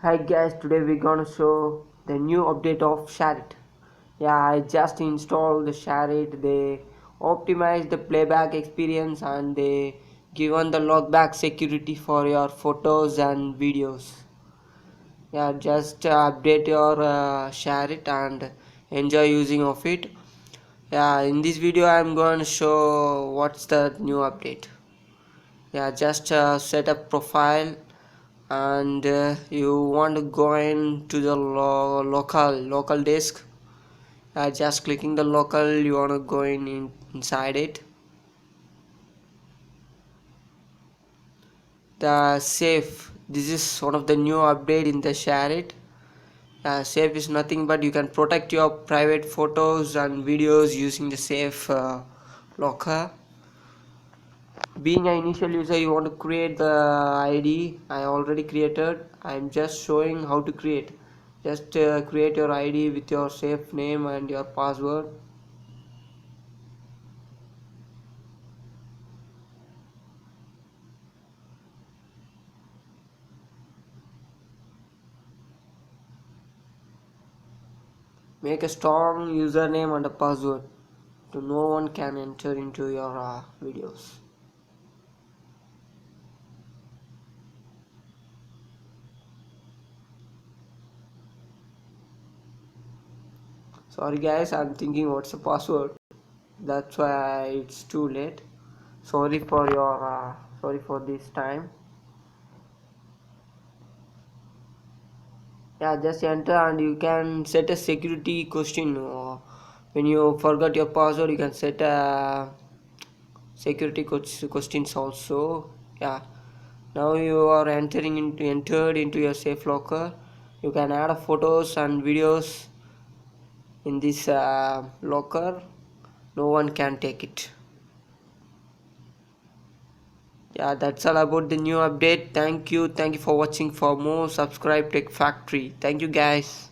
Hi guys, today we're gonna show the new update of Shareit. Yeah, I just installed the Shareit. They optimize the playback experience and they given the lockback security for your photos and videos. Yeah, just update your Shareit and enjoy using of it. Yeah, in this video I'm going to show what's the new update. Yeah, just set up profile and you want to go into the local disk. Just clicking the local, you want to go inside it. The safe, this is one of the new update in the Shareit. Safe is nothing but you can protect your private photos and videos using the safe locker. Being an initial user, you want to create the ID. I already created. I'm just showing how to create. Just create your ID with your safe name and your password. Make a strong username and a password so no one can enter into your videos. Sorry guys, I'm thinking what's the password. That's why it's too late. Sorry for this time. Yeah, just enter and you can set a security question. When you forgot your password, you can set a security questions also. Yeah, now you are entered into your safe locker. You can add photos and videos in this locker. No one can take it. Yeah, that's all about the new update. Thank you for watching. For more, subscribe Tech Factory. Thank you guys.